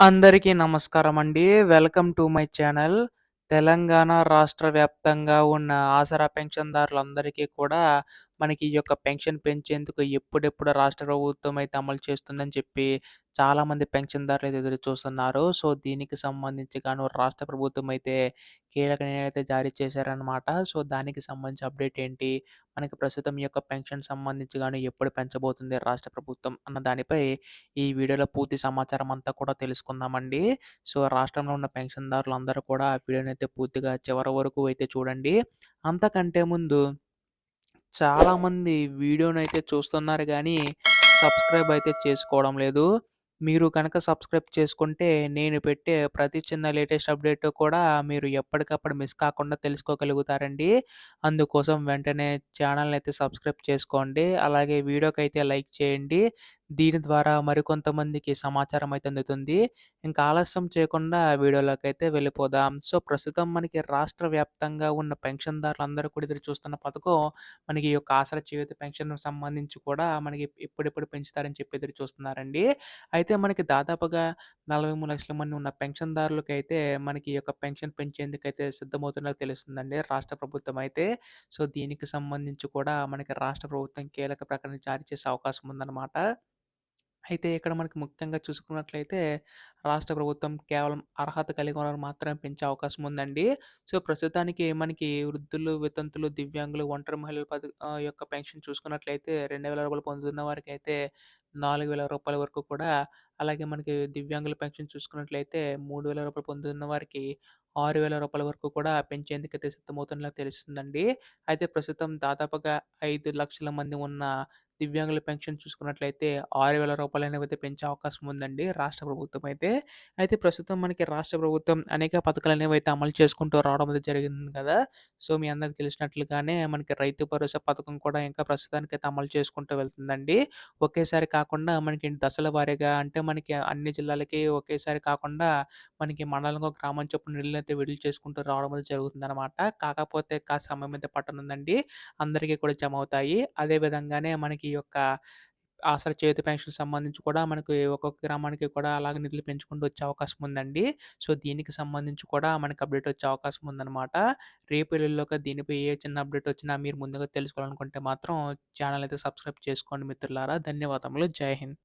అందరికీ నమస్కారమండి. Welcome to my channel. Telangana రాష్ట్ర వ్యాప్తంగా ఉన్న ఆసరా పెన్షన్‌దారులందరికీ కూడా మనకి ఈ యొక్క పెన్షన్ పెంచేందుకు ఎప్పుడెప్పుడు రాష్ట్ర ప్రభుత్వం అయితే అమలు చేస్తుందని చెప్పి చాలామంది పెన్షన్‌దారులైతే ఎదురు చూస్తున్నారు. సో, దీనికి సంబంధించి గాను రాష్ట్ర ప్రభుత్వం అయితే కీలక నిర్ణయం అయితే జారీ చేశారనమాట. సో, దానికి సంబంధించి అప్డేట్ ఏంటి? మనకి ప్రస్తుతం ఈ యొక్క పెన్షన్ సంబంధించి గాను ఎప్పుడు పెంచబోతుంది రాష్ట్ర ప్రభుత్వం అన్న దానిపై ఈ వీడియోలో పూర్తి సమాచారం అంతా కూడా తెలుసుకుందామండి. సో, రాష్ట్రంలో ఉన్న పెన్షన్‌దారులందరూ కూడా ఆ వీడియోనైతే పూర్తిగా చివరి వరకు అయితే చూడండి. అంతకంటే ముందు చాలామంది వీడియోనైతే చూస్తున్నారు గానీ, సబ్స్క్రైబ్ అయితే చేసుకోవడం లేదు. మీరు గనక సబ్స్క్రైబ్ చేసుకుంటే, నేను పెట్టే ప్రతి చిన్న లేటెస్ట్ అప్డేట్ కూడా మీరు ఎప్పటికప్పుడు మిస్ కాకుండా తెలుసుకోగలుగుతారండి. అందుకోసం వెంటనే ఛానల్‌నైతే సబ్స్క్రైబ్ చేసుకోండి. అలాగే వీడియోకైతే లైక్ చేయండి. దీని ద్వారా మరికొంతమందికి సమాచారం అయితే అందుతుంది. ఇంకా ఆలస్యం చేయకుండా వీడియోలోకైతే వెళ్ళిపోదాం. సో, ప్రస్తుతం మనకి రాష్ట్ర వ్యాప్తంగా ఉన్న పెన్షన్‌దారులందరూ కూడా ఎదురు చూస్తున్న పథకం మనకి ఈ యొక్క ఆసరా చేయూత పెన్షన్‌కి సంబంధించి కూడా మనకి ఎప్పుడెప్పుడు పెంచుతారని చెప్పి ఎదురు చూస్తున్నారండి. అయితే మనకి దాదాపుగా 43,00,000 మంది ఉన్న పెన్షన్‌దారులకైతే మనకి ఈ యొక్క పెన్షన్ పెంచేందుకైతే సిద్ధమవుతున్నట్టు తెలుస్తుందండి రాష్ట్ర ప్రభుత్వం అయితే. సో, దీనికి సంబంధించి కూడా మనకి రాష్ట్ర ప్రభుత్వం కీలక ప్రకటన జారీ చేసే అవకాశం ఉందన్నమాట. అయితే ఇక్కడ మనకి ముఖ్యంగా చూసుకున్నట్లయితే రాష్ట్ర ప్రభుత్వం కేవలం అర్హత కలిగిన వారికి మాత్రమే పెంచే అవకాశం ఉందండి. సో, ప్రస్తుతానికి మనకి వృద్ధులు, వితంతులు, దివ్యాంగులు, ఒంటరి మహిళల యొక్క పెన్షన్ చూసుకున్నట్లయితే రూ. 2,000 పొందుతున్న వారికైతే రూ. 4,000 వరకు కూడా, అలాగే మనకి దివ్యాంగుల పెన్షన్ చూసుకున్నట్లయితే రూ. 3,000 పొందుతున్న వారికి రూ. 6,000 వరకు కూడా పెంచేందుకైతే సిద్ధమవుతున్నట్లు తెలుస్తుందండి. అయితే ప్రస్తుతం దాదాపుగా 5,00,000 మంది ఉన్న దివ్యాంగుల పెన్షన్ చూసుకున్నట్లయితే రూ. 6,000 అనేవైతే పెంచే అవకాశం ఉందండి రాష్ట్ర ప్రభుత్వం అయితే. అయితే ప్రస్తుతం మనకి రాష్ట్ర ప్రభుత్వం అనేక పథకాలనేవైతే అమలు చేసుకుంటూ రావడం అయితే జరిగింది కదా! సో, మీ అందరికి తెలిసినట్లుగానే మనకి రైతు భరోసా పథకం కూడా ఇంకా ప్రస్తుతానికైతే అమలు చేసుకుంటూ వెళ్తుందండి. ఒకేసారి కాకుండా మనకి దశల వారీగా అంటే మనకి అన్ని జిల్లాలకి ఒకేసారి కాకుండా మనకి మండలంకో, గ్రామం చొప్పున నిధులనైతే విడుదల చేసుకుంటూ రావడం అనేది జరుగుతుందనమాట. కాకపోతే కాస్త సమయం అయితే పట్టనుందండి. అందరికీ కూడా జమవుతాయి. అదే విధంగానే మనకి ఈ యొక్క ఆసరా చేయూత పెన్షన్‌కి సంబంధించి కూడా మనకి ఒక్కొక్క గ్రామానికి కూడా అలాగే నిధులు పెంచుకుంటూ వచ్చే అవకాశం ఉందండి. సో, దీనికి సంబంధించి కూడా మనకి అప్డేట్ వచ్చే అవకాశం ఉందనమాట. రేపు ఎల్లుండిలోగా దీనిపై ఏ చిన్న అప్డేట్ వచ్చినా మీరు ముందుగా తెలుసుకోవాలనుకుంటే మాత్రం ఛానల్ అయితే సబ్స్క్రైబ్ చేసుకోండి మిత్రులారా. ధన్యవాదములు. జై హింద్.